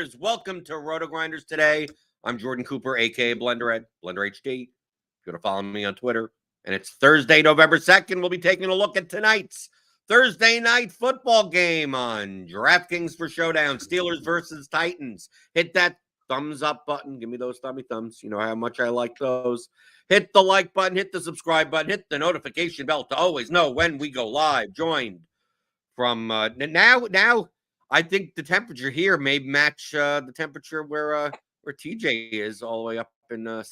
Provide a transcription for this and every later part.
Grinders. Welcome to RotoGrinders Today. I'm Jordan Cooper, a.k.a. BlenderHD. If you want to follow me on Twitter. And it's Thursday, November 2nd. We'll be taking a look at tonight's Thursday night football game on DraftKings for Showdown. Steelers versus Titans. Hit that thumbs up button. Give me those thumbs. You know how much I like those. Hit the like button. Hit the subscribe button. Hit the notification bell to always know when we go live. Joined from now. I think the temperature here may match the temperature where TJ is, all the way up in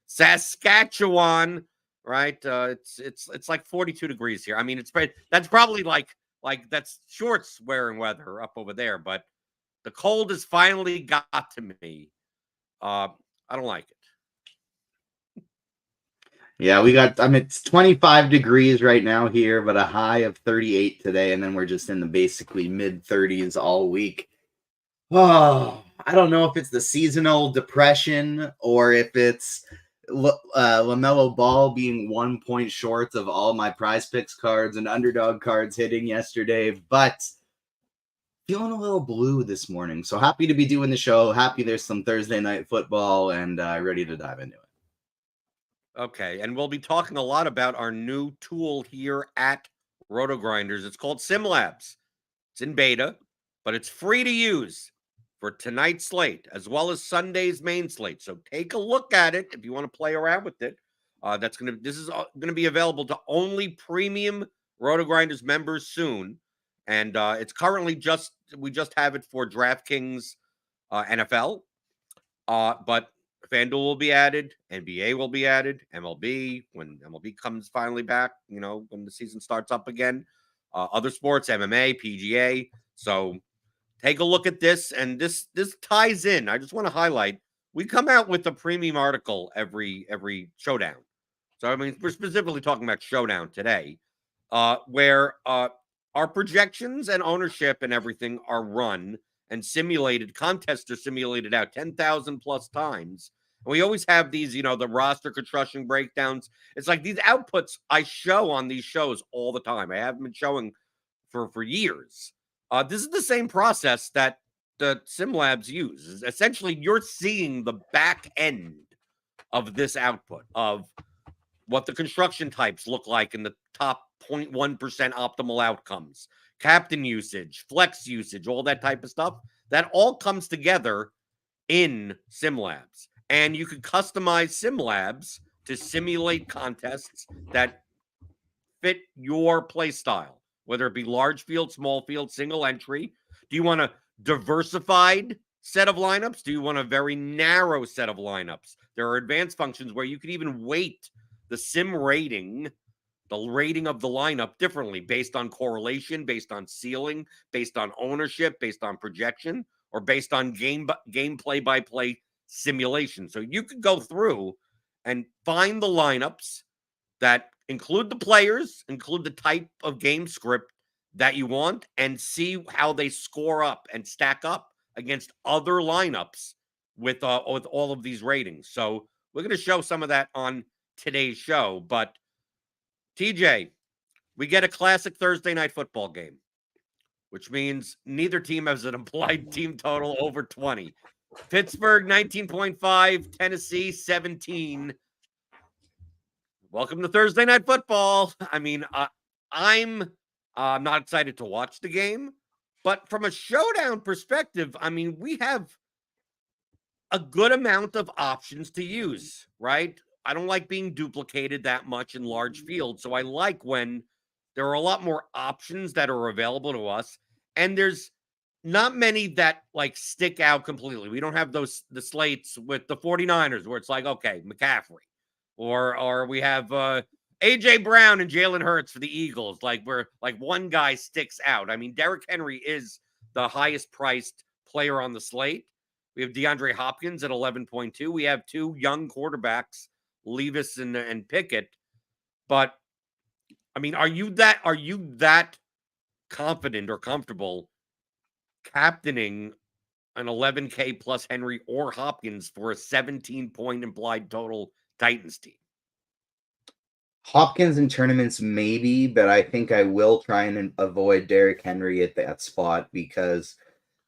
Saskatchewan, right? It's like 42 degrees here. I mean, that's probably like that's shorts wearing weather up over there, but the cold has finally got to me. I don't like it. Yeah, it's 25 degrees right now here, but a high of 38 today, and then we're just in the basically mid-30s all week. Oh, I don't know if it's the seasonal depression or if it's LaMelo Ball being 1 point short of all my PrizePicks cards and underdog cards hitting yesterday, but feeling a little blue this morning. So happy to be doing the show. Happy there's some Thursday night football and ready to dive into it. Okay, and we'll be talking a lot about our new tool here at RotoGrinders. It's called SimLabs. It's in beta, but it's free to use for tonight's slate, as well as Sunday's main slate. So take a look at it if you want to play around with it. This is gonna be available to only premium RotoGrinders members soon, and it's currently we just have it for DraftKings NFL, but FanDuel will be added, NBA will be added, MLB, when MLB comes finally back, when the season starts up again, other sports, MMA, PGA. So take a look at this, and this ties in. I just want to highlight, we come out with a premium article every Showdown. So, I mean, we're specifically talking about Showdown today, where our projections and ownership and everything are run and simulated. Contests are simulated out 10,000 plus times. And we always have these, the roster construction breakdowns. It's like these outputs I show on these shows all the time. I haven't been showing for years. This is the same process that the SimLabs uses. Essentially, you're seeing the back end of this output of what the construction types look like in the top 0.1% optimal outcomes, captain usage, flex usage, all that type of stuff. That all comes together in SimLabs. And you can customize SimLabs to simulate contests that fit your play style, whether it be large field, small field, single entry. Do you want a diversified set of lineups? Do you want a very narrow set of lineups? There are advanced functions where you can even weight the sim rating, the rating of the lineup differently based on correlation, based on ceiling, based on ownership, based on projection, or based on game play-by-play simulation. So you could go through and find the lineups that include the players, include the type of game script that you want, and see how they score up and stack up against other lineups with all of these ratings. So we're going to show some of that on today's show. But TJ, we get a classic Thursday night football game, which means neither team has an implied team total over 20. Pittsburgh 19.5, Tennessee 17. Welcome to Thursday night football. I mean, I'm not excited to watch the game, but from a Showdown perspective, I mean, we have a good amount of options to use, right? I don't like being duplicated that much in large fields, so I like when there are a lot more options that are available to us, and there's not many that stick out completely. We don't have the slates with the 49ers where it's like, okay, McCaffrey, or we have AJ Brown and Jalen Hurts for the Eagles, where one guy sticks out. I mean, Derrick Henry is the highest priced player on the slate. We have DeAndre Hopkins at 11.2. We have two young quarterbacks, Levis and Pickett. But I mean, are you that confident or comfortable captaining an 11K plus Henry or Hopkins for a 17-point implied total Titans team? Hopkins in tournaments maybe, but I think I will try and avoid Derrick Henry at that spot because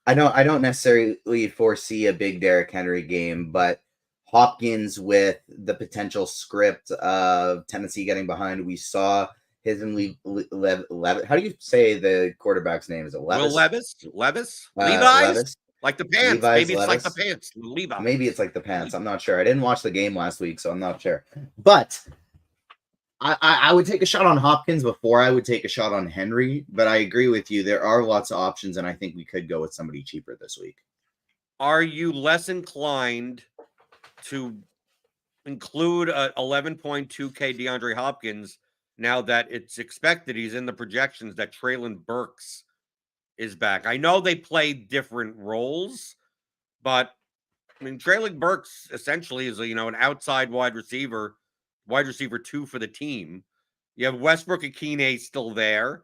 I don't necessarily foresee a big Derrick Henry game, but Hopkins with the potential script of Tennessee getting behind. We saw his and how do you say the quarterback's name? Is it Will Levis? Levi's, Levis, like the pants. Levi's, Maybe it's like the Levis. pants. Maybe Levi's. it's like the pants. I'm not sure. I didn't watch the game last week, so I'm not sure. But I would take a shot on Hopkins before I would take a shot on Henry. But I agree with you. There are lots of options, and I think we could go with somebody cheaper this week. Are you less inclined to include a 11.2K DeAndre Hopkins now that it's expected he's in the projections that Traylon Burks is back? I know they play different roles, but I mean, Traylon Burks essentially is an outside wide receiver 2 for the team. You have Westbrook Akine still there.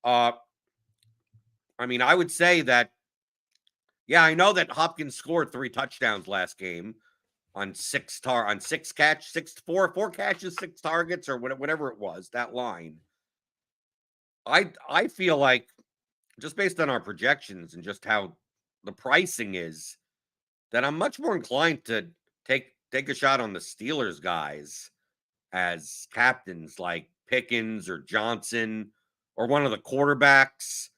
I mean, I would say that, yeah, I know that Hopkins scored 3 touchdowns last game on four catches, 6 targets, or whatever it was, that line. I feel like, just based on our projections and just how the pricing is, that I'm much more inclined to take a shot on the Steelers guys as captains, like Pickens or Johnson or one of the quarterbacks.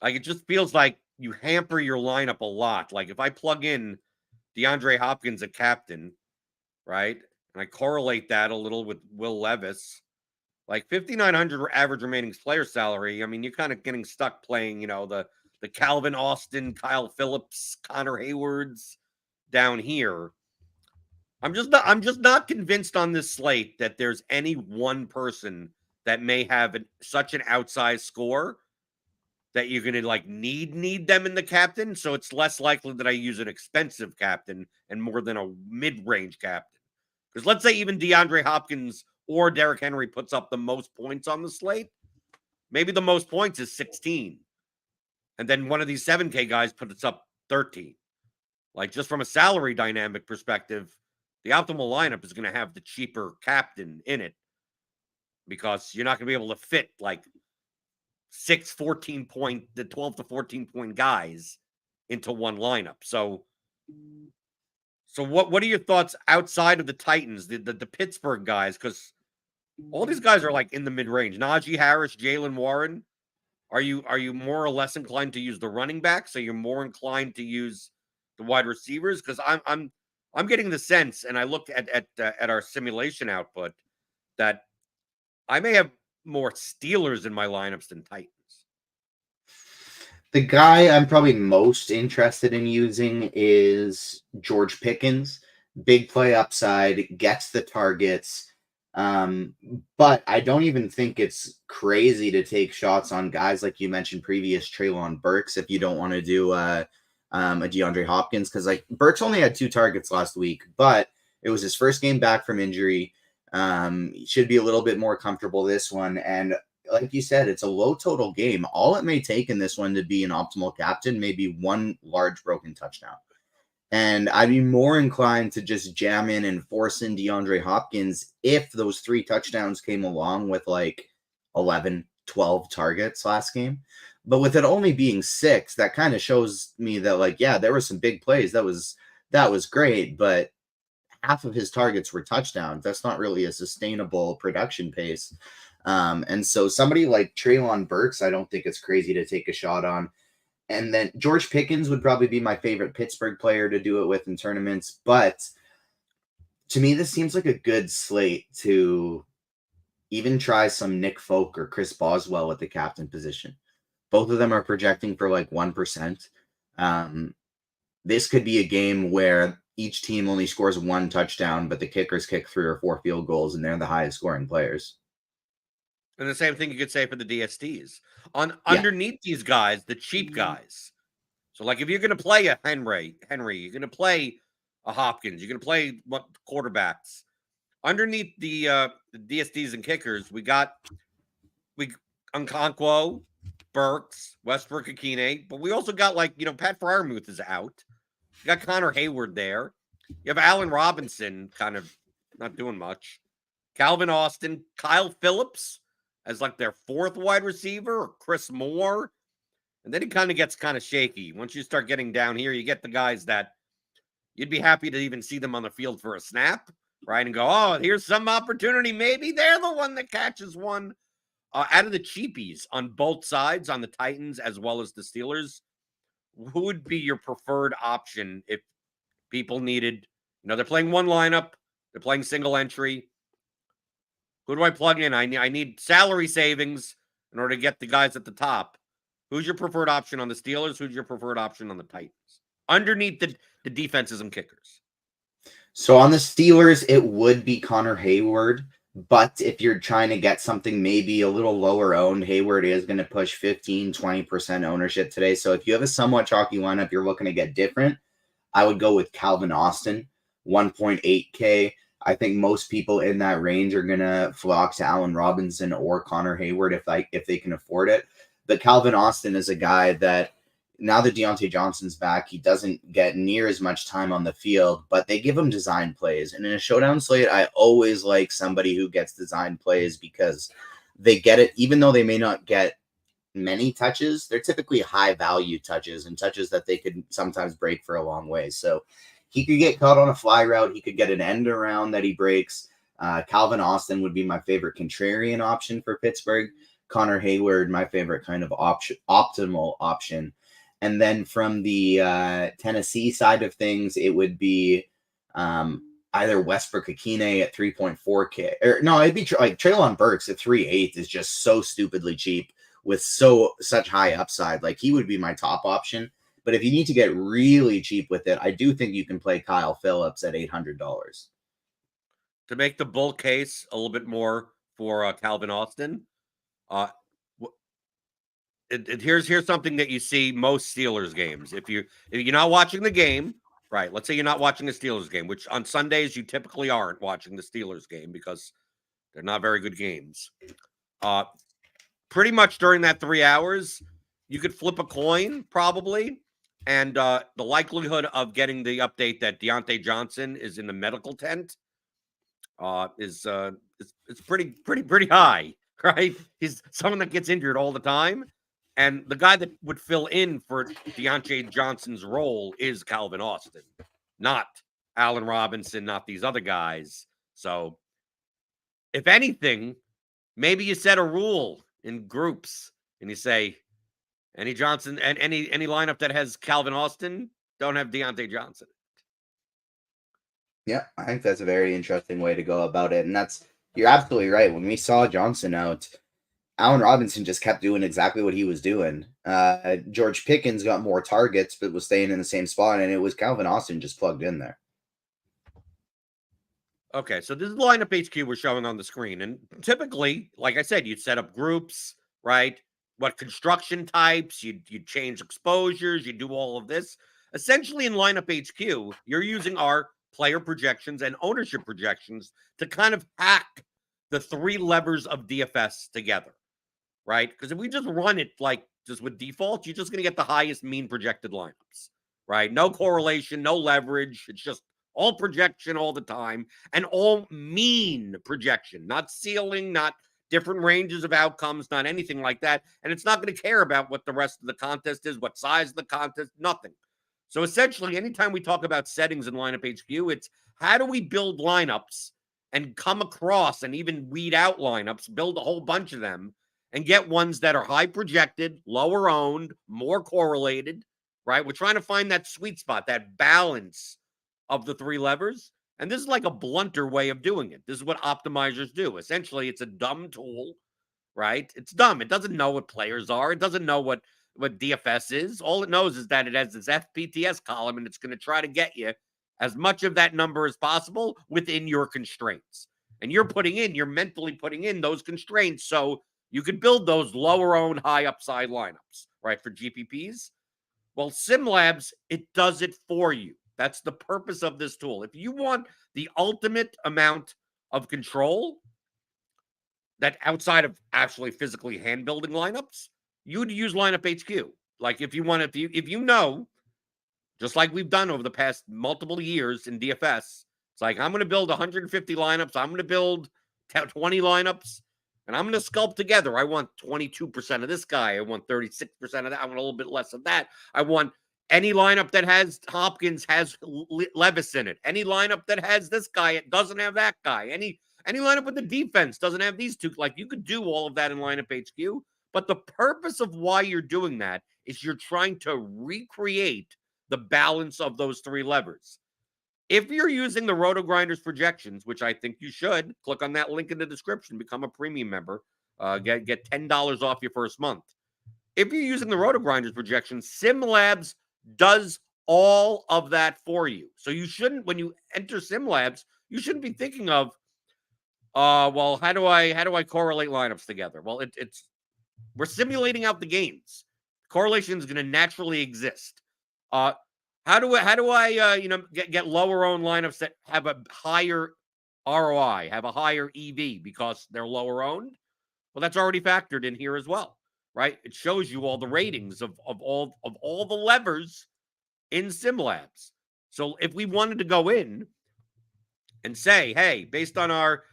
Like, it just feels like you hamper your lineup a lot. Like, if I plug in DeAndre Hopkins a captain, right, and I correlate that a little with Will Levis, like 5,900 average remaining player salary. I mean, you're kind of getting stuck playing, the Calvin Austin, Kyle Phillips, Connor Haywards down here. I'm just not convinced on this slate that there's any one person that may have such an outsized score that you're going to like need them in the captain. So it's less likely that I use an expensive captain and more than a mid-range captain. Because let's say even DeAndre Hopkins or Derrick Henry puts up the most points on the slate. Maybe the most points is 16. And then one of these 7K guys puts up 13. Like, just from a salary dynamic perspective, the optimal lineup is going to have the cheaper captain in it, because you're not going to be able to fit like 12 to 14 point guys into one lineup. So what are your thoughts outside of the Titans, the Pittsburgh guys? Because all these guys are like in the mid range. Najee Harris, Jalen Warren. Are you more or less inclined to use the running backs? So you're more inclined to use the wide receivers? Because I'm getting the sense, and I looked at our simulation output, that I may have more Steelers in my lineups than Titans. The guy I'm probably most interested in using is George Pickens. Big play upside, gets the targets. But I don't even think it's crazy to take shots on guys like you mentioned previous, Traylon Burks, if you don't want to do a DeAndre Hopkins, because like Burks only had 2 targets last week, but it was his first game back from injury. He should be a little bit more comfortable this one, and like you said, it's a low total game. All it may take in this one to be an optimal captain, maybe one large broken touchdown. And I'd be more inclined to just jam in and force in DeAndre Hopkins if those 3 touchdowns came along with like 11, 12 targets last game. But with it only being 6, that kind of shows me that, like, yeah, there were some big plays. That was great, but half of his targets were touchdowns. That's not really a sustainable production pace. And so somebody like Traylon Burks, I don't think it's crazy to take a shot on. And then George Pickens would probably be my favorite Pittsburgh player to do it with in tournaments. But to me, this seems like a good slate to even try some Nick Folk or Chris Boswell at the captain position. Both of them are projecting for like 1%. This could be a game where each team only scores 1 touchdown, but the kickers kick 3 or 4 field goals, and they're the highest scoring players. And the same thing you could say for the DSTs. Underneath these guys, the cheap guys. So, like, if you're going to play a Henry, you're going to play a Hopkins, you're going to play what quarterbacks. Underneath the DSTs and kickers, we Okonkwo, Burks, Westbrook Akine, but we also got, like, Pat Freiermuth is out. You got Connor Hayward there. You have Allen Robinson kind of not doing much. Calvin Austin, Kyle Phillips as like their 4th wide receiver, or Chris Moore. And then it kind of gets kind of shaky. Once you start getting down here, you get the guys that you'd be happy to even see them on the field for a snap, right? And go, oh, here's some opportunity. Maybe they're the one that catches one. Out of the cheapies on both sides, on the Titans as well as the Steelers, who would be your preferred option if people needed, they're playing one lineup, they're playing single entry. Who do I plug in? I need salary savings in order to get the guys at the top. Who's your preferred option on the Steelers? Who's your preferred option on the Titans? Underneath the defenses and kickers. So on the Steelers, it would be Connor Hayward. But if you're trying to get something maybe a little lower owned, Hayward is going to push 15-20% ownership today. So if you have a somewhat chalky lineup, you're looking to get different, I would go with Calvin Austin, 1.8K. I think most people in that range are going to flock to Allen Robinson or Connor Hayward if they can afford it. But Calvin Austin is a guy that, now that Deontay Johnson's back, he doesn't get near as much time on the field, but they give him design plays. And in a showdown slate, I always like somebody who gets design plays because they get it, even though they may not get many touches, they're typically high value touches and touches that they could sometimes break for a long way. So he could get caught on a fly route. He could get an end around that he breaks. Calvin Austin would be my favorite contrarian option for Pittsburgh. Connor Hayward, my favorite kind of optimal option. And then from the Tennessee side of things, it would be either Westbrook Akine at 3.4K. Or no, it'd be like Treylon Burks at 3.8 is just so stupidly cheap with such high upside. Like, he would be my top option. But if you need to get really cheap with it, I do think you can play Kyle Phillips at $800. To make the bull case a little bit more for Calvin Austin, here's something that you see most Steelers games. If you're not watching the game, right? Let's say you're not watching the Steelers game, which on Sundays you typically aren't watching the Steelers game because they're not very good games. Pretty much during that 3 hours, you could flip a coin probably, and the likelihood of getting the update that Deontay Johnson is in the medical tent is pretty high, right? He's someone that gets injured all the time. And the guy that would fill in for Deontay Johnson's role is Calvin Austin, not Allen Robinson, not these other guys. So, if anything, maybe you set a rule in groups and you say, any Johnson and any lineup that has Calvin Austin don't have Deontay Johnson. Yeah, I think that's a very interesting way to go about it. And you're absolutely right. When we saw Johnson out, Allen Robinson just kept doing exactly what he was doing. George Pickens got more targets, but was staying in the same spot, and it was Calvin Austin just plugged in there. Okay, so this is lineup HQ we're showing on the screen. And typically, like I said, you'd set up groups, right? What construction types, you'd change exposures, you do all of this. Essentially, in lineup HQ, you're using our player projections and ownership projections to kind of hack the 3 levers of DFS together. Right? Because if we just run it like just with default, you're just going to get the highest mean projected lineups, right? No correlation, no leverage. It's just all projection all the time and all mean projection, not ceiling, not different ranges of outcomes, not anything like that. And it's not going to care about what the rest of the contest is, what size of the contest, nothing. So essentially, anytime we talk about settings in lineup HQ, it's how do we build lineups and come across and even weed out lineups, build a whole bunch of them, and get ones that are high projected, lower owned, more correlated, right? We're trying to find that sweet spot, that balance of the 3 levers. And this is like a blunter way of doing it. This is what optimizers do. Essentially, it's a dumb tool, right? It's dumb. It doesn't know what players are. It doesn't know what DFS is. All it knows is that it has this FPTS column, and it's going to try to get you as much of that number as possible within your constraints. And you're mentally putting in those constraints. So you could build those lower owned, high upside lineups, right, for GPPs. Well, SimLabs, it does it for you. That's the purpose of this tool. If you want the ultimate amount of control that outside of actually physically hand building lineups, you would use lineup HQ. Like if you know, just like we've done over the past multiple years in DFS, it's like, I'm going to build 150 lineups. I'm going to build 20 lineups. And I'm going to sculpt together. I want 22% of this guy. I want 36% of that. I want a little bit less of that. I want any lineup that has Hopkins has Levis in it. Any lineup that has this guy, it doesn't have that guy. Any lineup with the defense doesn't have these two. Like, you could do all of that in lineup HQ, but the purpose of why you're doing that is you're trying to recreate the balance of those three levers. If you're using the RotoGrinders projections, which I think you should, click on that link in the description, become a premium member, get $10 off your first month. If you're using the RotoGrinders projections, SimLabs does all of that for you. So you shouldn't, when you enter SimLabs, you shouldn't be thinking of, well, how do I correlate lineups together? Well, we're simulating out the games. Correlation is going to naturally exist. How do I get lower owned lineups that have a higher ROI, have a higher EV because they're lower owned? Well, that's already factored in here as well, right? It shows you all the ratings of all the levers in SimLabs. So if we wanted to go in and say, hey, based on our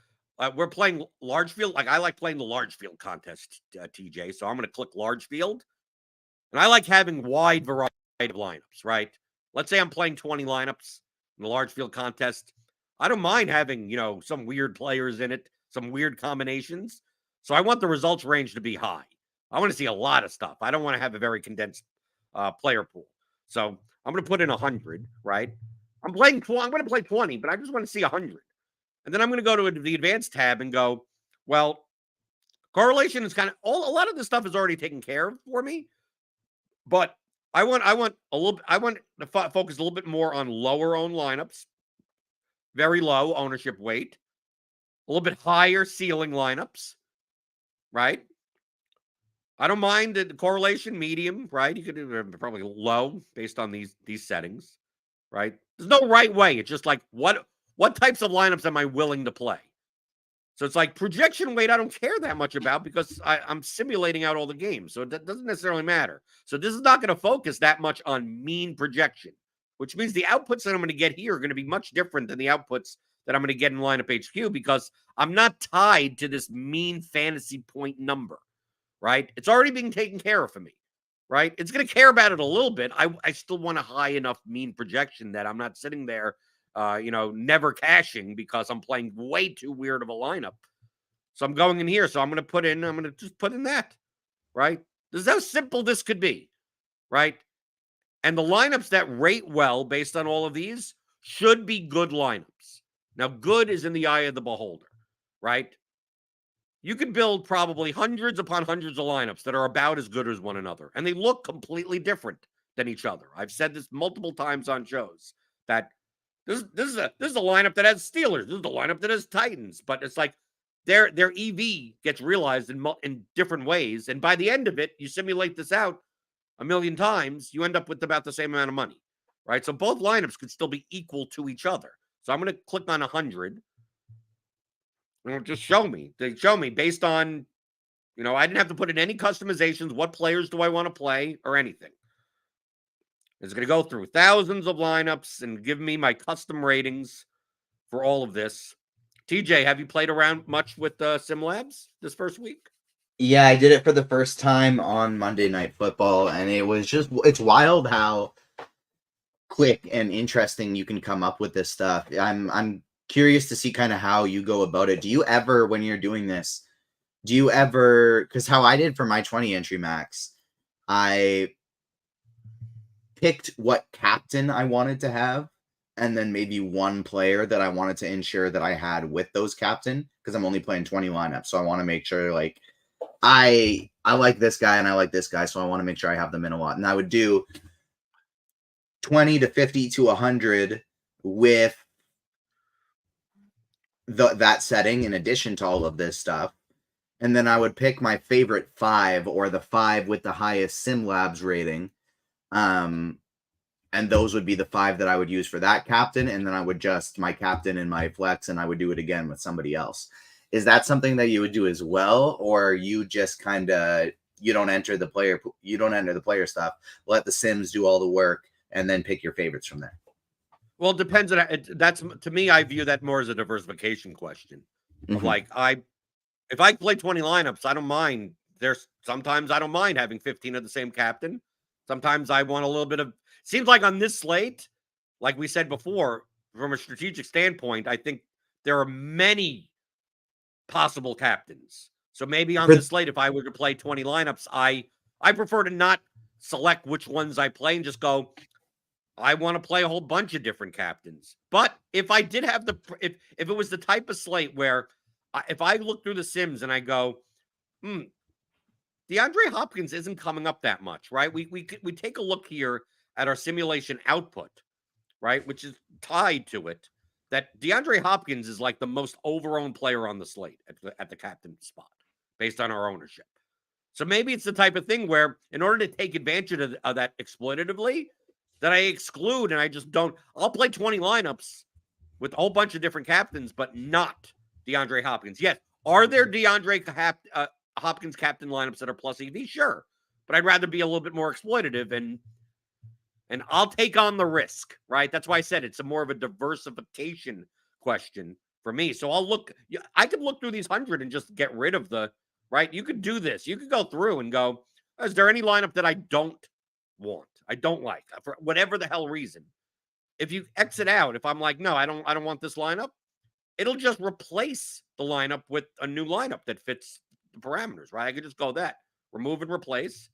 we're playing large field, like I like playing the large field contest, TJ. So I'm going to click large field, and I like having wide variety of lineups, right? Let's say I'm playing 20 lineups in the large field contest. I don't mind having, some weird players in it, some weird combinations. So I want the results range to be high. I want to see a lot of stuff. I don't want to have a very condensed player pool. So I'm going to put in 100, right? I'm going to play 20, but I just want to see 100. And then I'm going to go to the advanced tab and go, well, correlation is a lot of this stuff is already taken care of for me. But I want to focus a little bit more on lower owned lineups, very low ownership weight, a little bit higher ceiling lineups, right? I don't mind the correlation medium, right? You could do probably low based on these settings, right? There's no right way. It's just like what types of lineups am I willing to play? So it's like projection weight, I don't care that much about because I'm simulating out all the games. So it doesn't necessarily matter. So this is not going to focus that much on mean projection, which means the outputs that I'm going to get here are going to be much different than the outputs that I'm going to get in lineup HQ because I'm not tied to this mean fantasy point number, right? It's already being taken care of for me, right? It's going to care about it a little bit. I still want a high enough mean projection that I'm not sitting there never cashing because I'm playing way too weird of a lineup. So I'm going in here. So I'm going to just put in that, right? This is how simple this could be, right? And the lineups that rate well based on all of these should be good lineups. Now, good is in the eye of the beholder, right? You can build probably hundreds upon hundreds of lineups that are about as good as one another, and they look completely different than each other. I've said this multiple times on shows that this is a lineup that has Steelers. This is the lineup that has Titans. But it's like their EV gets realized in different ways. And by the end of it, you simulate this out a million times, you end up with about the same amount of money, right? So both lineups could still be equal to each other. So I'm going to click on 100. And it'll just show me. They show me based on, I didn't have to put in any customizations. What players do I want to play or anything? It's going to go through thousands of lineups and give me my custom ratings for all of this. TJ, have you played around much with SimLabs this first week? Yeah, I did it for the first time on Monday Night Football, and it's wild how quick and interesting you can come up with this stuff. I'm curious to see kind of how you go about it. Do you ever, when you're doing this, because how I did for my 20 entry max, I picked what captain I wanted to have, and then maybe one player that I wanted to ensure that I had with those captain, because I'm only playing 20 lineups. So I want to make sure, like, I like this guy and I like this guy, so I want to make sure I have them in a lot. And I would do 20 to 50 to 100 with that setting in addition to all of this stuff. And then I would pick my favorite 5 or the 5 with the highest SimLabs rating. And those would be the 5 that I would use for that captain. And then I would just my captain and my flex, and I would do it again with somebody else. Is that something that you would do as well? Or you just kind of, you don't enter the player stuff, let the Sims do all the work, and then pick your favorites from there? Well, it depends on that's, to me, I view that more as a diversification question. Of like, if I play 20 lineups, I don't mind. Sometimes I don't mind having 15 of the same captain. Sometimes I want a little bit of. Seems like on this slate, like we said before, from a strategic standpoint, I think there are many possible captains. So maybe on this slate, if I were to play 20 lineups, I prefer to not select which ones I play and just go, I want to play a whole bunch of different captains. But if I did have if it was the type of slate where if I look through the sims and I go, DeAndre Hopkins isn't coming up that much, right? We take a look here at our simulation output, right, which is tied to it, that DeAndre Hopkins is like the most overowned player on the slate at the captain spot based on our ownership. So maybe it's the type of thing where in order to take advantage of that exploitatively, that I exclude and I just don't. I'll play 20 lineups with a whole bunch of different captains, but not DeAndre Hopkins. Yes, are there DeAndre Hopkins captain lineups that are plus EV? Sure, but I'd rather be a little bit more exploitative and I'll take on the risk, right? That's why I said it's a more of a diversification question for me. So I'll look. I could look through these 100 and just get rid of the. Right? You could do this. You could go through and go, is there any lineup that I don't want? I don't like for whatever the hell reason. If you exit out, if I'm like, no, I don't want this lineup, it'll just replace the lineup with a new lineup that fits the parameters, right? I could just go that. Remove and replace.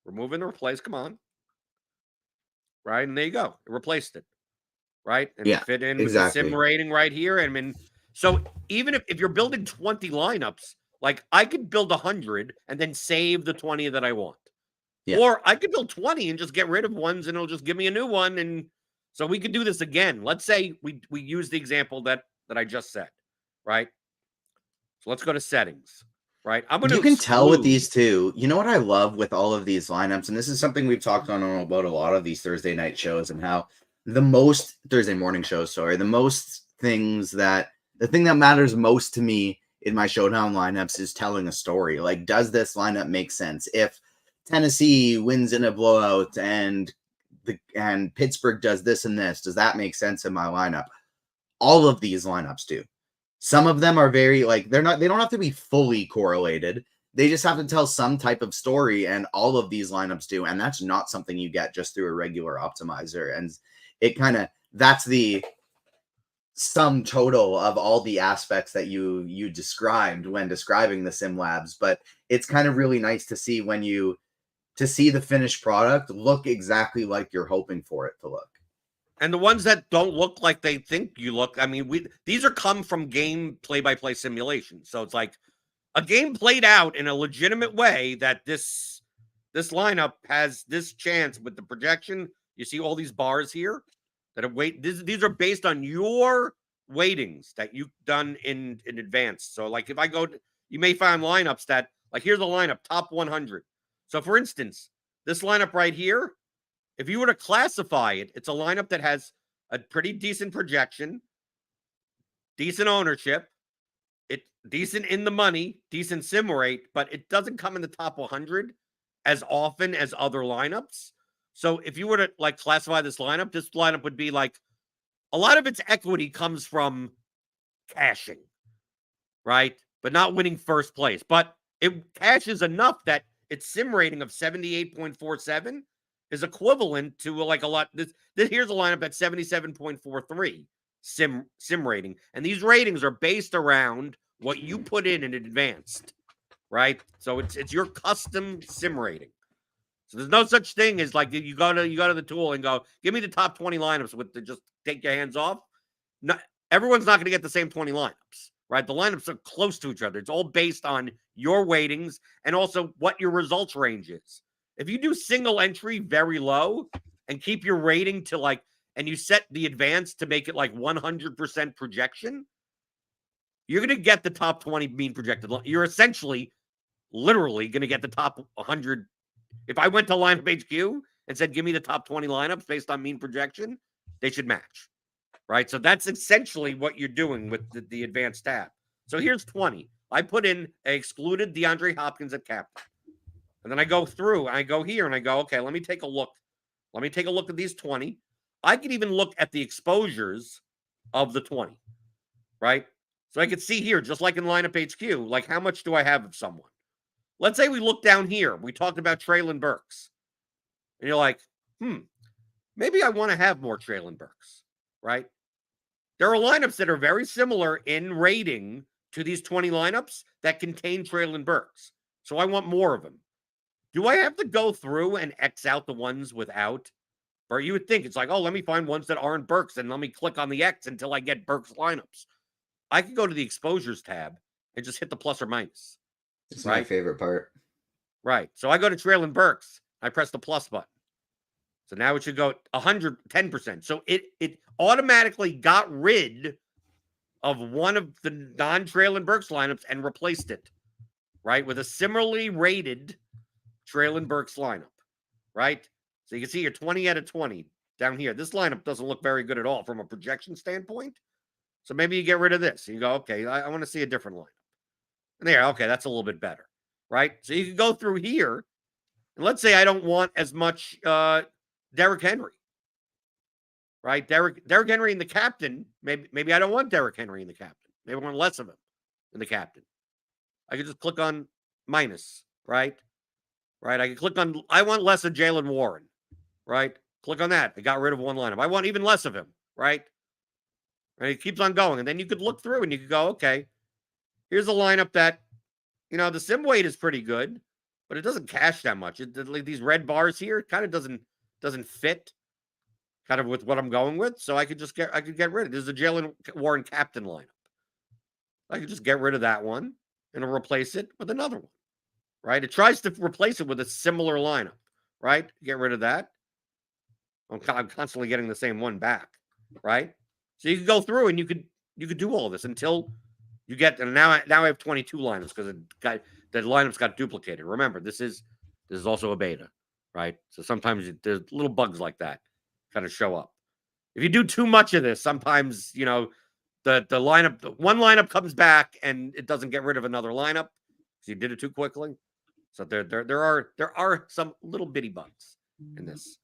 Remove and replace. Come on. Right? And there you go. It replaced it. Right? And fit in with the sim rating right here. And I mean, so even if you're building 20 lineups, like I could build 100 and then save the 20 that I want. Yeah. Or I could build 20 and just get rid of ones and it'll just give me a new one. And so we could do this again. Let's say we use the example that I just said, right? So let's go to settings, right? You can tell with these two. You know what I love with all of these lineups, and this is something we've talked on about a lot of these Thursday night shows and how Thursday morning shows, the thing that matters most to me in my Showdown lineups is telling a story. Like, does this lineup make sense? If Tennessee wins in a blowout and Pittsburgh does this and this, does that make sense in my lineup? All of these lineups do. Some of them are very they don't have to be fully correlated. They just have to tell some type of story, and all of these lineups do. And that's not something you get just through a regular optimizer. And it that's the sum total of all the aspects that you described when describing the SimLabs. But it's kind of really nice to see to see the finished product look exactly like you're hoping for it to look. And the ones that don't look like they think you look, I mean, these are come from game play-by-play simulation. So it's like a game played out in a legitimate way that this lineup has this chance with the projection. You see all these bars here that are these are based on your weightings that you've done in advance. So like if I go, you may find lineups that like here's a lineup top 100. So for instance, this lineup right here, if you were to classify it, it's a lineup that has a pretty decent projection, decent ownership, it's decent in the money, decent sim rate, but it doesn't come in the top 100 as often as other lineups. So if you were to like classify this lineup would be like a lot of its equity comes from cashing, right? But not winning first place. But it cashes enough that its sim rating of 78.47 is equivalent to like a lot. Here's a lineup at 77.43 sim rating. And these ratings are based around what you put in advanced, right? So it's your custom sim rating. So there's no such thing as like you go to the tool and go, give me the top 20 lineups with just take your hands off. Everyone's not going to get the same 20 lineups, right? The lineups are close to each other. It's all based on your weightings and also what your results range is. If you do single entry very low and keep your rating to like, and you set the advanced to make it like 100% projection, you're going to get the top 20 mean projected. You're essentially, literally going to get the top 100. If I went to Lineup HQ and said, give me the top 20 lineups based on mean projection, they should match, right? So that's essentially what you're doing with the advanced tab. So here's 20. I put in, I excluded DeAndre Hopkins at captain. And then I go through, and I go here, and I go, okay, let me take a look. Let me take a look at these 20. I could even look at the exposures of the 20, right? So I could see here, just like in lineup HQ, like how much do I have of someone? Let's say we look down here. We talked about Traylon Burks. And you're like, maybe I want to have more Traylon Burks, right? There are lineups that are very similar in rating to these 20 lineups that contain Traylon Burks. So I want more of them. Do I have to go through and X out the ones without? Or you would think it's like, oh, let me find ones that aren't Burks and let me click on the X until I get Burks lineups. I could go to the exposures tab and just hit the plus or minus. It's my favorite part. Right. So I go to Traylon Burks. I press the plus button. So now it should go 110%. So it automatically got rid of one of the non-Traylon Burks lineups and replaced it, right, with a similarly rated Traylon Burks lineup, right? So you can see you're 20 out of 20 down here. This lineup doesn't look very good at all from a projection standpoint. So maybe you get rid of this. You go, okay, I want to see a different lineup. And there, okay, that's a little bit better, right? So you can go through here, and let's say I don't want as much Derrick Henry, right? Derrick Henry in the captain. Maybe I don't want Derrick Henry in the captain. Maybe I want less of him in the captain. I could just click on minus, right? Right. I can click on, I want less of Jaylen Warren, right? Click on that. I got rid of one lineup. I want even less of him, right? And it keeps on going. And then you could look through and you could go, okay, here's a lineup that, the sim weight is pretty good, but it doesn't cash that much. Like these red bars here, it kind of doesn't fit kind of with what I'm going with. So I could get rid of it. This is a Jaylen Warren captain lineup. I could just get rid of that one and replace it with another one, right? It tries to replace it with a similar lineup, right? Get rid of that. I'm constantly getting the same one back, right? So you can go through and you could do all this until you get, and now I have 22 lineups because the lineups got duplicated. Remember, this is also a beta, right? So sometimes there's little bugs like that kind of show up. If you do too much of this, sometimes the lineup, one lineup comes back and it doesn't get rid of another lineup because you did it too quickly. So there are some little bitty bugs in this.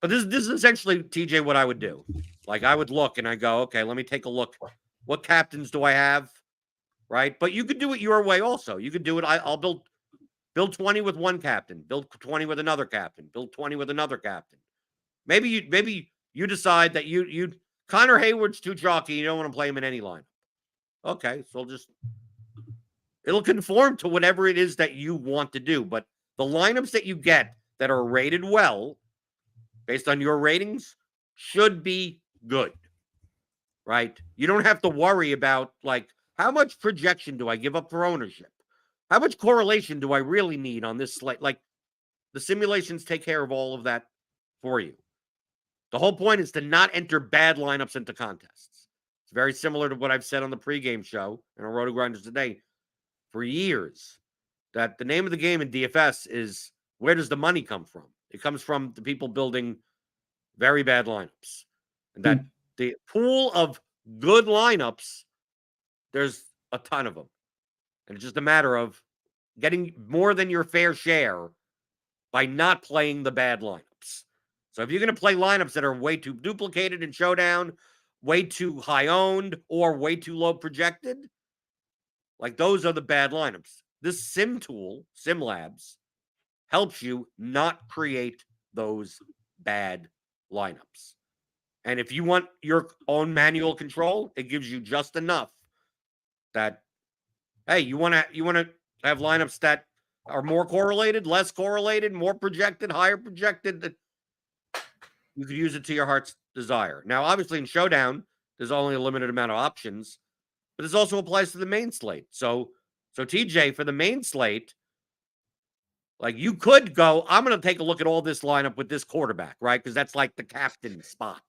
But this is essentially, TJ, what I would do. Like I would look and I go, okay, let me take a look. What captains do I have? Right? But you could do it your way also. You could do it. I'll build 20 with one captain, build 20 with another captain, build 20 with another captain. Maybe you decide that you Connor Hayward's too chalky. You don't want to play him in any line. Okay, so it'll conform to whatever it is that you want to do. But the lineups that you get that are rated well, based on your ratings, should be good, right? You don't have to worry about, like, how much projection do I give up for ownership? How much correlation do I really need on this slate? Like, the simulations take care of all of that for you. The whole point is to not enter bad lineups into contests. It's very similar to what I've said on the pregame show and on RotoGrinders Today for years, that the name of the game in DFS is, where does the money come from? It comes from the people building very bad lineups. And that the pool of good lineups, there's a ton of them. And it's just a matter of getting more than your fair share by not playing the bad lineups. So if you're going to play lineups that are way too duplicated in Showdown, way too high owned, or way too low projected, like those are the bad lineups. This sim tool, SimLabs, helps you not create those bad lineups. And if you want your own manual control, it gives you just enough that, hey, you want to have lineups that are more correlated, less correlated, more projected, higher projected, that you could use it to your heart's desire. Now, obviously in Showdown, there's only a limited amount of options, but this also applies to the main slate. So TJ, for the main slate, like you could go, I'm going to take a look at all this lineup with this quarterback, right? Because that's like the captain spot.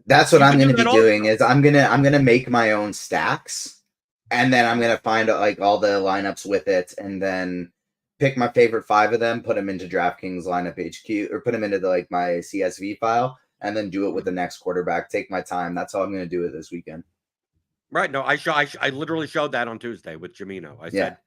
That's what I'm going to be doing. Is I'm gonna make my own stacks, and then I'm gonna find like all the lineups with it, and then pick my favorite 5 of them, put them into DraftKings lineup HQ, or put them into my CSV file, and then do it with the next quarterback. Take my time. That's all I'm gonna do it this weekend. Right. No, I literally showed that on Tuesday with Jamino. I said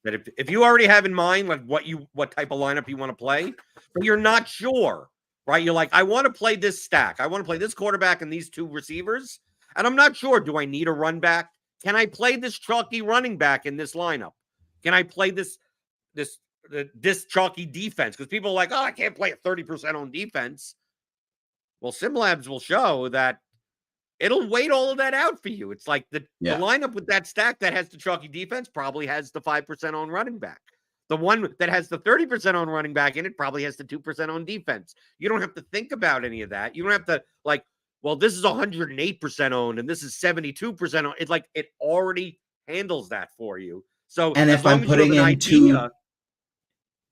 that if you already have in mind like what type of lineup you want to play, but you're not sure, right? You're like, I want to play this stack. I want to play this quarterback and these 2 receivers, and I'm not sure. Do I need a run back? can I play this chalky running back in this lineup? Can I play this chalky defense? Because people are like, oh, I can't play a 30% on defense. Well, SimLabs will show that it'll wait all of that out for you. It's like the lineup with that stack that has the chalky defense probably has the 5% on running back. The one that has the 30% on running back in it probably has the 2% on defense. You don't have to think about any of that. You don't have to like, well, this is 108% owned and this is 72% owned. It's like it already handles that for you. So, and as if long I'm as you putting have an in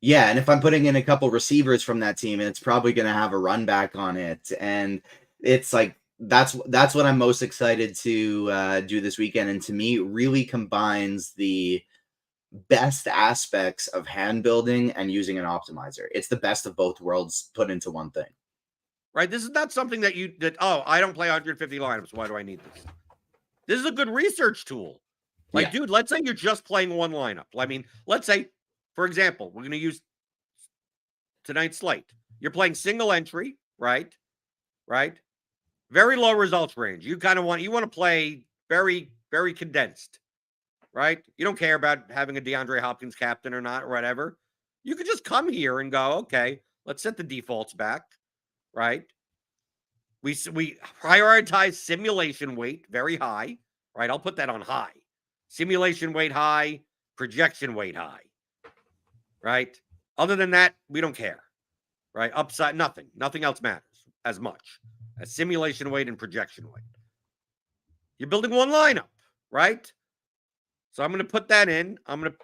idea, and if I'm putting in a couple receivers from that team, and it's probably going to have a run back on it, and it's like that's what I'm most excited to do this weekend. And to me, it really combines the best aspects of hand building and using an optimizer. It's the best of both worlds put into one thing. Right? This is not something that I don't play 150 lineups. Why do I need this? This is a good research tool. Like, dude, let's say you're just playing one lineup. I mean, let's say, for example, we're going to use tonight's slate. You're playing single entry, right? Right? Very low results range. You want to play very, very condensed, right? You don't care about having a DeAndre Hopkins captain or not, or whatever. You could just come here and go, okay, let's set the defaults back, right? We prioritize simulation weight very high, right? I'll put that on high. Simulation weight high, projection weight high, right? Other than that, we don't care, right? Upside, nothing. Nothing else matters as much as simulation weight and projection weight. You're building one lineup, right? So I'm going to put that in. I'm just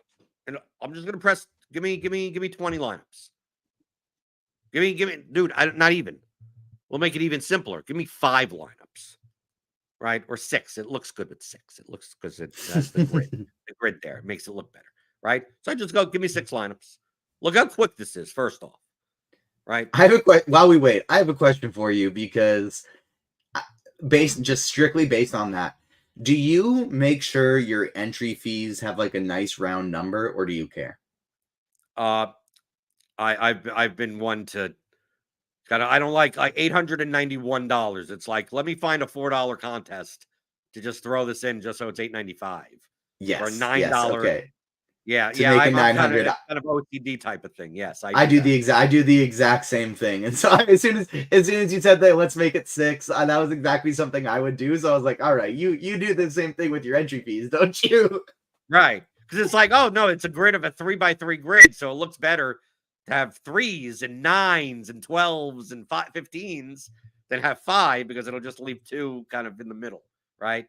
going to press, give me 20 lineups. Give me, dude, not even. We'll make it even simpler. Give me 5 lineups, right? Or 6. It looks good with 6. It looks because it has the grid, the grid there. It makes it look better, right? So I just go, give me 6 lineups. Look how quick this is, first off, right? I have a question. While we wait, I have a question for you because strictly based on that, do you make sure your entry fees have like a nice round number, or do you care? I've been one to I don't like $891. It's like, let me find a $4 contest to just throw this in just so it's $8.95. Yes. Or a $9. Yes, okay. Yeah, to make it 900 kind of OCD type of thing. Yes, I do the exact same thing. And so as soon as you said that, let's make it 6, that was exactly something I would do. So I was like, all right, you do the same thing with your entry fees, don't you? Right. Because it's like, oh no, it's a grid of a 3x3 grid, so it looks better to have 3s and 9s and 12s and 15s than have 5 because it'll just leave 2 kind of in the middle, right?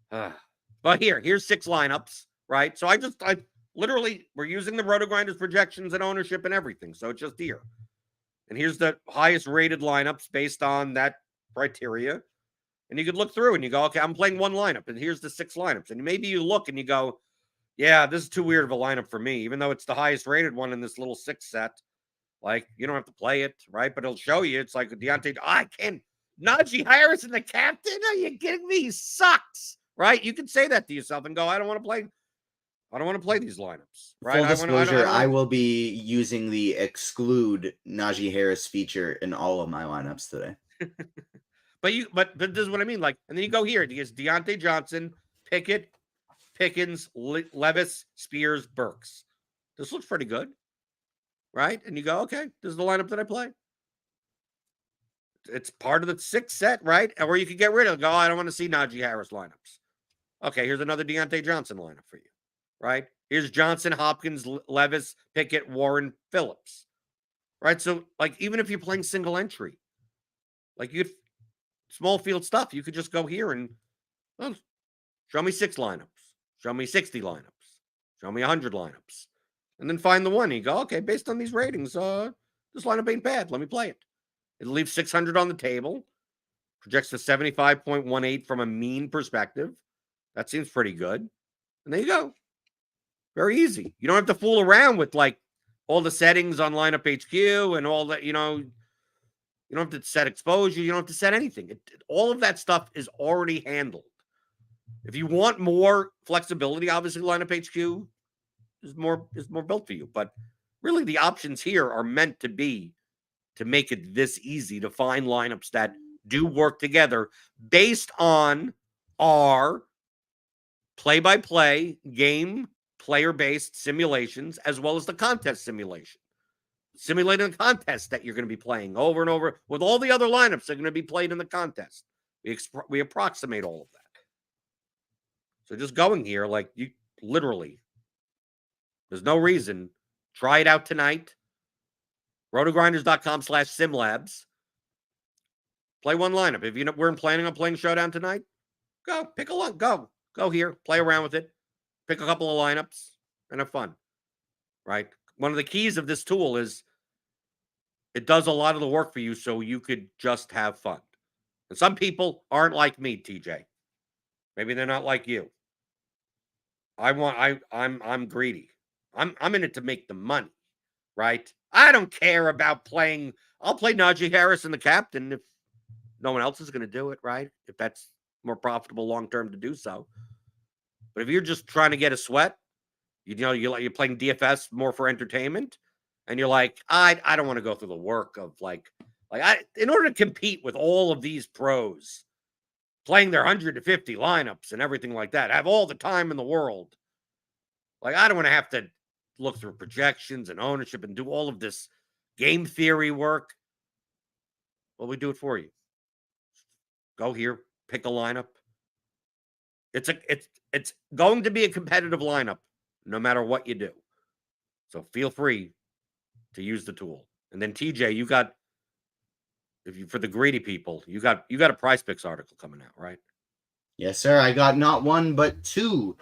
But here's 6 lineups, right? So I literally, we're using the RotoGrinders projections and ownership and everything. So it's just here. And here's the highest rated lineups based on that criteria. And you could look through and you go, okay, I'm playing one lineup and here's the 6 lineups. And maybe you look and you go, yeah, this is too weird of a lineup for me, even though it's the highest rated one in this little 6 set. Like, you don't have to play it, right? But it'll show you. It's like Deontay. I can't. Najee Harris and the captain? Are you kidding me? He sucks, right? You can say that to yourself and go, I don't want to play these lineups, right? Full disclosure, I will be using the exclude Najee Harris feature in all of my lineups today. But this is what I mean. Like, and then you go here. It gets Deontay Johnson, Pickett, Pickens, Levis, Spears, Burks. This looks pretty good, right? And you go, okay, this is the lineup that I play. It's part of the 6 set, right? Or you could get rid of it. Go, I don't want to see Najee Harris lineups. Okay, here's another Deontay Johnson lineup for you, right? Here's Johnson, Hopkins, Levis, Pickett, Warren, Phillips, right? So, like, even if you're playing single entry, like you small field stuff, you could just go here and show me 6 lineups. Show me 60 lineups. Show me 100 lineups. And then find the one. You go, okay, based on these ratings, this lineup ain't bad. Let me play it. It'll leave 600 on the table. Projects to 75.18 from a mean perspective. That seems pretty good. And there you go. Very easy. You don't have to fool around with like all the settings on lineup HQ and all that, you don't have to set exposure. You don't have to set anything. All of that stuff is already handled. If you want more flexibility, obviously lineup HQ is more built for you. But really the options here are meant to make it this easy to find lineups that do work together based on our play-by-play game player-based simulations as well as the contest simulation. Simulating the contest that you're going to be playing over and over with all the other lineups that are going to be played in the contest. We approximate all of that. So just going here, like you literally, there's no reason. Try it out tonight. RotoGrinders.com/SimLabs. Play one lineup. If you weren't planning on playing Showdown tonight, go pick a line. Go here. Play around with it. Pick a couple of lineups and have fun. Right? One of the keys of this tool is it does a lot of the work for you so you could just have fun. And some people aren't like me, TJ. Maybe they're not like you. I'm greedy. I'm in it to make the money, right? I don't care about playing. I'll play Najee Harris and the captain if no one else is going to do it, right? If that's more profitable long term to do so. But if you're just trying to get a sweat, you're playing DFS more for entertainment, and you're like, I don't want to go through the work of in order to compete with all of these pros, playing their 150 lineups and everything like that, have all the time in the world. Like, I don't want to have to look through projections and ownership and do all of this game theory work. Well, we do it for you. Go here, pick a lineup. It's going to be a competitive lineup no matter what you do. So feel free to use the tool. And then TJ, for the greedy people, you got a PrizePicks article coming out, right? Yes, sir. I got not one but two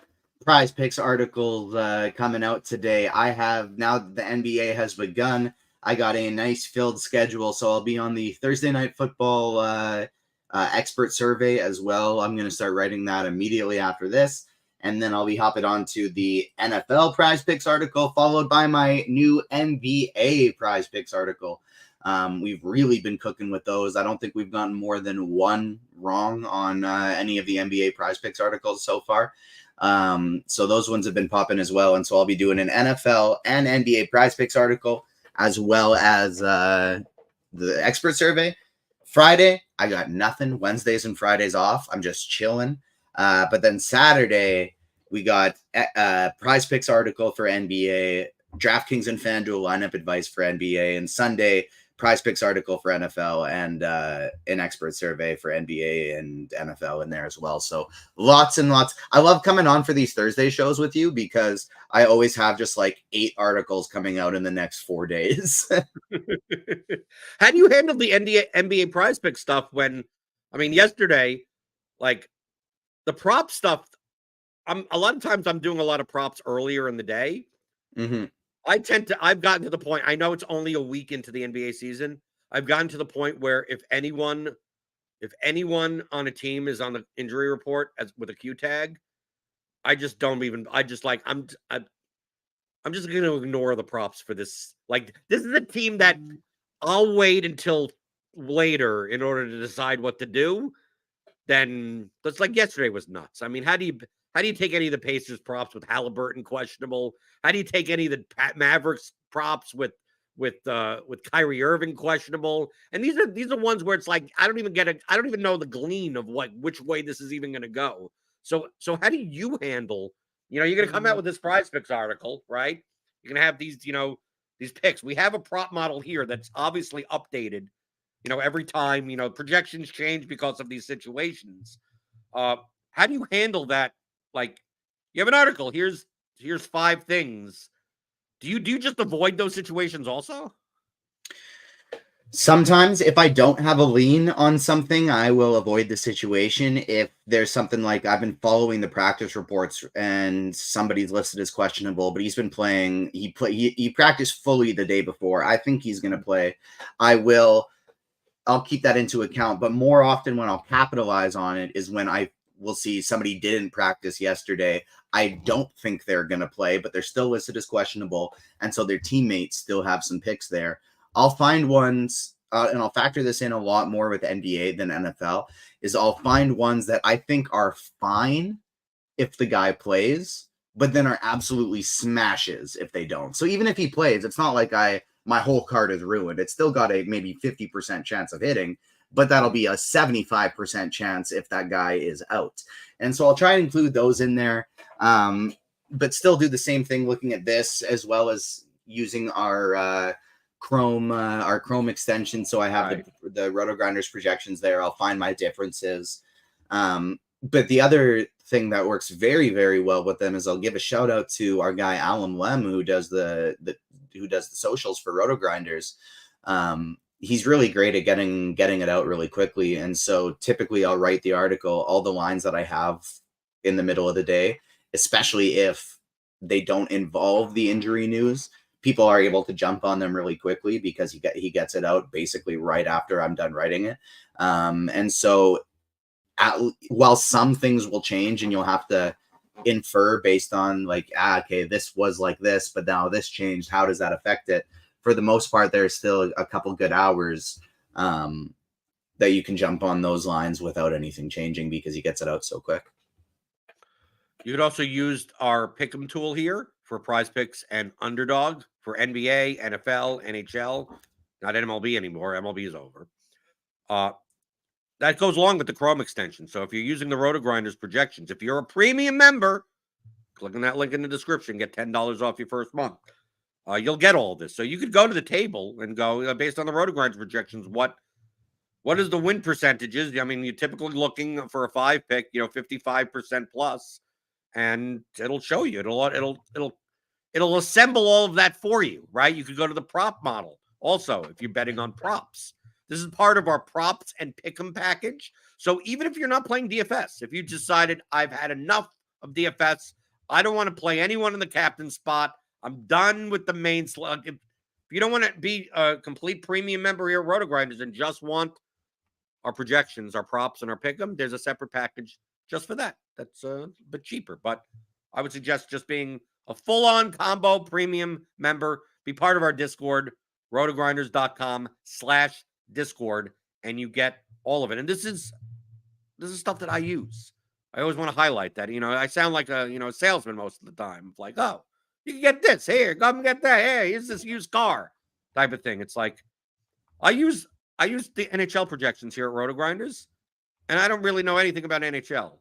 PrizePicks articles coming out today. I have, now that the NBA has begun, I got a nice filled schedule, so I'll be on the Thursday Night Football expert survey as well. I'm going to start writing that immediately after this, and then I'll be hopping on to the NFL PrizePicks article, followed by my new NBA PrizePicks article. We've really been cooking with those. I don't think we've gotten more than one wrong on any of the NBA PrizePicks articles so far. So those ones have been popping as well. And so I'll be doing an NFL and NBA PrizePicks article as well as the expert survey. Friday, I got nothing. Wednesdays and Fridays off. I'm just chilling. But then Saturday, we got a PrizePicks article for NBA, DraftKings and FanDuel lineup advice for NBA, and Sunday, PrizePicks article for NFL and an expert survey for NBA and NFL in there as well. So lots and lots. I love coming on for these Thursday shows with you because I always have just like 8 articles coming out in the next 4 days. How do you handle the NBA PrizePicks stuff yesterday, like the prop stuff, a lot of times I'm doing a lot of props earlier in the day. Mm-hmm. I've gotten to the point, I know it's only a week into the NBA season. I've gotten to the point where if anyone on a team is on the injury report with a Q tag, I'm just going to ignore the props for this. Like, this is a team that I'll wait until later in order to decide what to do. Then that's like yesterday was nuts. I mean, how do you take any of the Pacers props with Halliburton questionable? How do you take any of the Mavericks props with Kyrie Irving questionable? And these are ones where it's like I don't even know the glean of which way this is even going to go. So how do you handle? You're going to come out with this PrizePicks article, right? You're going to have these picks. We have a prop model here that's obviously updated. Every time projections change because of these situations. How do you handle that? Like, you have an article. Here's 5 things. Do you just avoid those situations also? Sometimes if I don't have a lean on something, I will avoid the situation. If there's something like I've been following the practice reports and somebody's listed as questionable, but he's been playing, he practiced fully the day before. I think he's going to play. I'll keep that into account. But more often when I'll capitalize on it is when I will see somebody didn't practice yesterday. I don't think they're going to play, but they're still listed as questionable. And so their teammates still have some picks there. I'll find ones, and I'll factor this in a lot more with NBA than NFL, is I'll find ones that I think are fine if the guy plays, but then are absolutely smashes if they don't. So even if he plays, it's not like my whole card is ruined. It's still got a maybe 50% chance of hitting, but that'll be a 75% chance if that guy is out. And so I'll try and include those in there, but still do the same thing looking at this as well as using our Chrome extension. So I have the RotoGrinders projections there. I'll find my differences. But the other thing that works very, very well with them is I'll give a shout out to our guy Alan Lem, who does the socials for RotoGrinders. He's really great at getting it out really quickly. And so typically I'll write the article, all the lines that I have in the middle of the day, especially if they don't involve the injury news. People are able to jump on them really quickly because he gets it out basically right after I'm done writing it. And so while some things will change and you'll have to infer based on like, okay, this was like this, but now this changed. How does that affect it? For the most part, there's still a couple good hours that you can jump on those lines without anything changing because he gets it out so quick. You could also use our Pick'em tool here for PrizePicks and Underdog for NBA, NFL, NHL, not MLB anymore. MLB is over. That goes along with the Chrome extension. So if you're using the RotoGrinders projections, if you're a premium member, click on that link in the description, get $10 off your first month. You'll get all this. So you could go to the table and go, based on the RotoGrinders projections, what is the win percentages? I mean, you're typically looking for a 5-pick, 55% plus, and it'll show you. It'll assemble all of that for you, right? You could go to the prop model also if you're betting on props. This is part of our props and pick'em package. So even if you're not playing DFS, if you decided I've had enough of DFS, I don't want to play anyone in the captain spot, I'm done with the main slug. If you don't want to be a complete premium member here at RotoGrinders and just want our projections, our props, and our pick'em, there's a separate package just for that. That's a bit cheaper, but I would suggest just being a full-on combo premium member. Be part of our Discord, rotogrinders.com/Discord, and you get all of it. And this is stuff that I use. I always want to highlight that. I sound like a salesman most of the time. It's like, oh, you can get this here, come get that. Hey, here's this used car type of thing. It's like I use the NHL projections here at RotoGrinders, and I don't really know anything about NHL.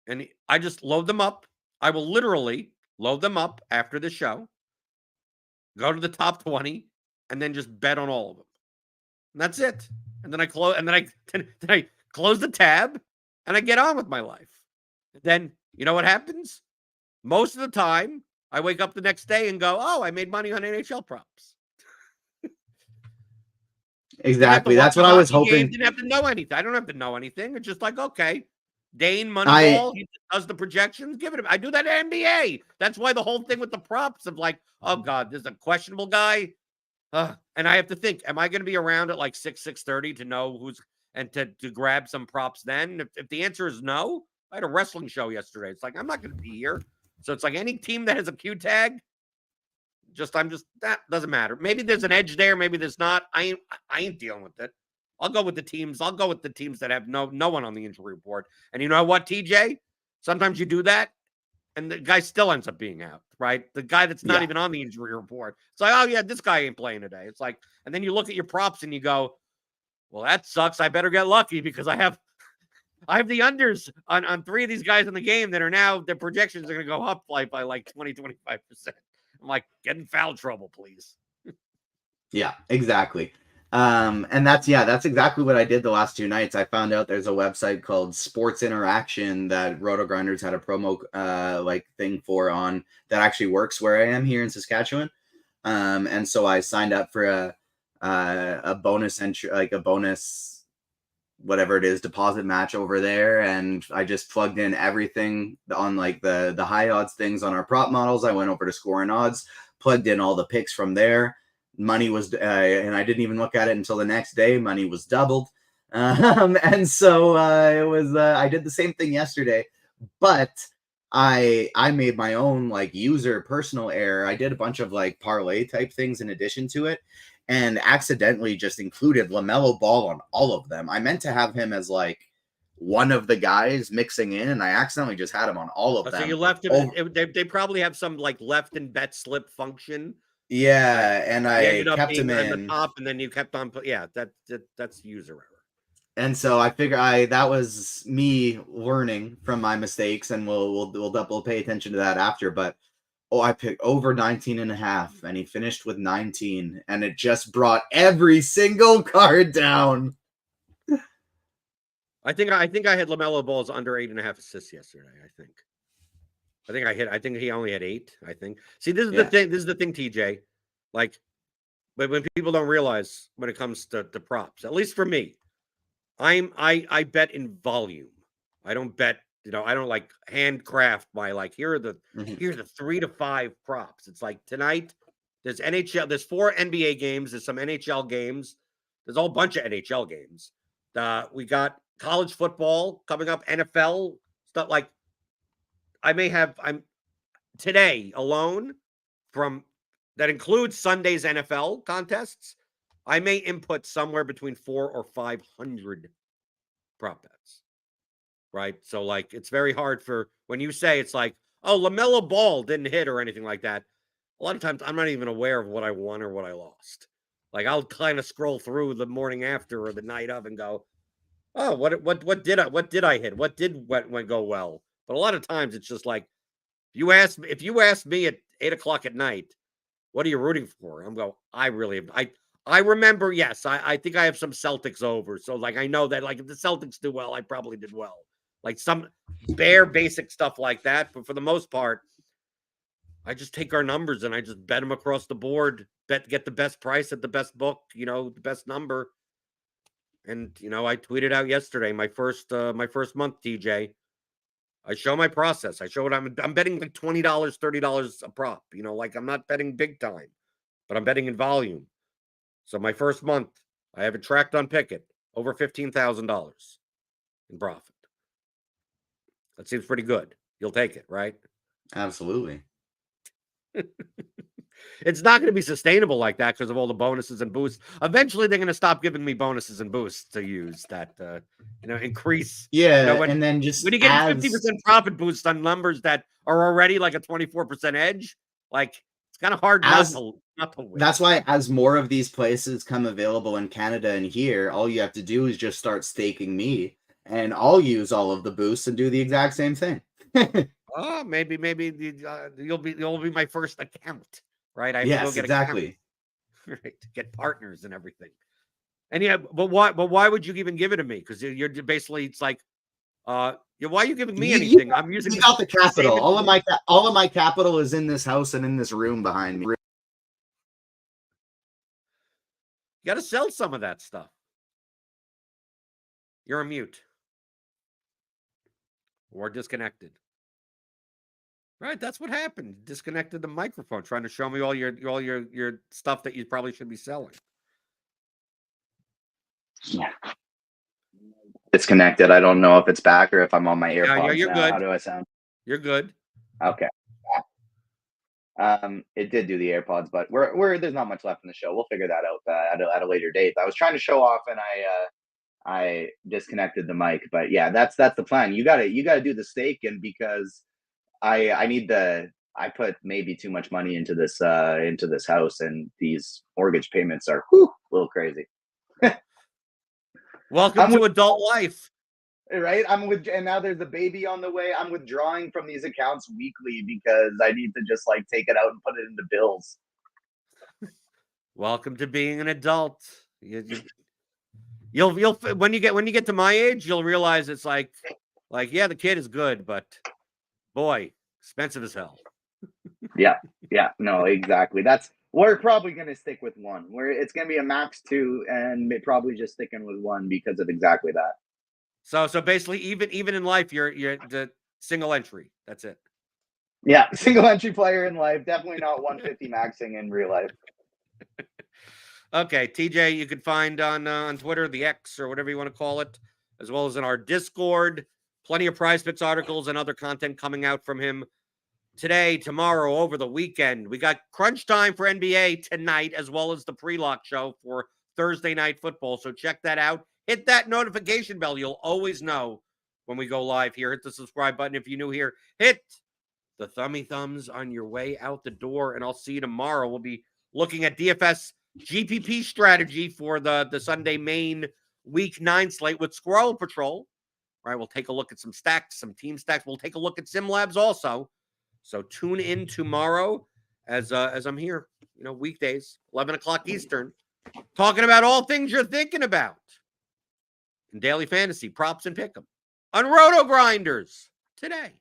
And I just load them up. I will literally load them up after the show, go to the top 20, and then just bet on all of them. And that's it. And then I close, and then I close the tab, and I get on with my life. Then you know what happens? Most of the time, I wake up the next day and go, "Oh, I made money on NHL props." Exactly. That's what I was hoping. Didn't have to know anything. I don't have to know anything. It's just like, okay, Dane Moneyball, he does the projections. Give it. I do that at NBA. That's why the whole thing with the props of like, oh God, there's a questionable guy. And I have to think, am I going to be around at like 6:30 to know who's and to grab some props then? If the answer is no, I had a wrestling show yesterday. It's like, I'm not going to be here. So it's like any team that has a Q tag, that doesn't matter. Maybe there's an edge there. Maybe there's not. I ain't dealing with it. I'll go with the teams. I'll go with the teams that have no one on the injury report. And you know what, TJ? Sometimes you do that, and the guy still ends up being out, right? The guy that's not even on the injury report. It's like, oh, yeah, this guy ain't playing today. It's like, and then you look at your props and you go, well, that sucks. I better get lucky because I have the unders on 3 of these guys in the game that are now, their projections are going to go up by like 20-25%. I'm like, get in foul trouble, please. Yeah, exactly. And that's exactly what I did the last 2 nights. I found out there's a website called Sports Interaction that RotoGrinders had a promo thing for on that actually works where I am here in Saskatchewan. And so I signed up for a bonus entry, like a bonus whatever it is deposit match over there, and I just plugged in everything on like the high odds things on our prop models. I went over to Score and Odds, plugged in all the picks from there. Money was and I didn't even look at it until the next day. Money was doubled. And so it was I did the same thing yesterday, but I made my own like user personal error. I did a bunch of like parlay type things in addition to it, and accidentally just included LaMelo Ball on all of them. I meant to have him as like one of the guys mixing in, and I accidentally just had him on all of them. So you left him. They probably have some like left and bet slip function. Yeah, and I kept him in in the top, and then you kept on. Yeah, that's user error. And so I figure that was me learning from my mistakes, and we'll pay attention to that after. But I picked over 19.5, and he finished with 19, and it just brought every single card down. I think I had LaMelo Ball's under 8.5 assists yesterday. I think he only had 8. I think. See, this is the thing. This is the thing, TJ. Like, but when people don't realize when it comes to props, at least for me, I bet in volume. I don't bet. I don't like handcraft my here are the 3 to 5 props. It's like tonight. There's NHL. There's 4 NBA games. There's some NHL games. There's a whole bunch of NHL games. We got college football coming up, NFL stuff. Like I'm today alone from that includes Sunday's NFL contests. I may input somewhere between 400 or 500 prop bets. Right. So it's very hard for when you say it's like, oh, LaMelo Ball didn't hit or anything like that. A lot of times I'm not even aware of what I won or what I lost. I'll kind of scroll through the morning after or the night of and go, oh, what did I hit? What did go well? But a lot of times it's just like, if you ask me at 8:00 at night, what are you rooting for? I'm going, I remember, yes, I think I have some Celtics over. So I know that if the Celtics do well, I probably did well. Some bare basic stuff like that. But for the most part, I just take our numbers and I just bet them across the board, get the best price at the best book, the best number. And, I tweeted out yesterday, my first month, TJ, I show my process. I show what I'm betting $20, $30 a prop, I'm not betting big time, but I'm betting in volume. So my first month, I have it tracked on Pickett, over $15,000 in profit. That seems pretty good. You'll take it, right? Absolutely. It's not going to be sustainable like that because of all the bonuses and boosts. Eventually, they're going to stop giving me bonuses and boosts to use that, increase. Yeah, and then just when you get 50% profit boost on numbers that are already like a 24% edge, it's kind of hard not to win. That's why as more of these places come available in Canada and here, all you have to do is just start staking me, and I'll use all of the boosts and do the exact same thing. Oh, maybe you'll be my first account, right? I have yes, to go get exactly. Right, to get partners and everything. And yeah, but why would you even give it to me? Because you're basically, it's like, why are you giving me anything? I'm using out the capital. All of my capital is in this house and in this room behind me. You got to sell some of that stuff. You're on mute or disconnected. Right, that's what happened. Disconnected the microphone, trying to show me all your stuff that you probably should be selling. Yeah. Disconnected. I don't know if it's back or if I'm on my AirPods. Yeah, you're now. good. How do I sound? You're good. Okay. It did do the AirPods, but we're there's not much left in the show. We'll figure that out at a later date. I was trying to show off, and I disconnected the mic. But yeah, that's the plan. You gotta do the stake, and because I put maybe too much money into this house, and these mortgage payments are a little crazy. Welcome to adult life. Right? and now there's a baby on the way. I'm withdrawing from these accounts weekly because I need to just take it out and put it into bills. Welcome to being an adult. You'll when you get to my age, you'll realize it's like yeah, the kid is good, but boy, expensive as hell. Yeah, no, exactly. We're probably going to stick with one. It's going to be a max 2, and probably just sticking with one because of exactly that. So basically, even in life, you're the single entry. That's it. Yeah, single entry player in life. Definitely not 150 maxing in real life. Okay, TJ, you can find on Twitter, the X or whatever you want to call it, as well as in our Discord. Plenty of PrizePicks articles and other content coming out from him today, tomorrow, over the weekend. We got crunch time for NBA tonight, as well as the pre-lock show for Thursday night football. So check that out. Hit that notification bell. You'll always know when we go live here. Hit the subscribe button if you're new here. Hit the thumbs on your way out the door, and I'll see you tomorrow. We'll be looking at DFS GPP strategy for the Sunday main Week 9 slate with Squirrel Patrol. All right, we'll take a look at some stacks, some team stacks. We'll take a look at SimLabs also. So tune in tomorrow as I'm here, weekdays, 11 o'clock Eastern, talking about all things you're thinking about in daily fantasy, props, and pick'em on RotoGrinders today.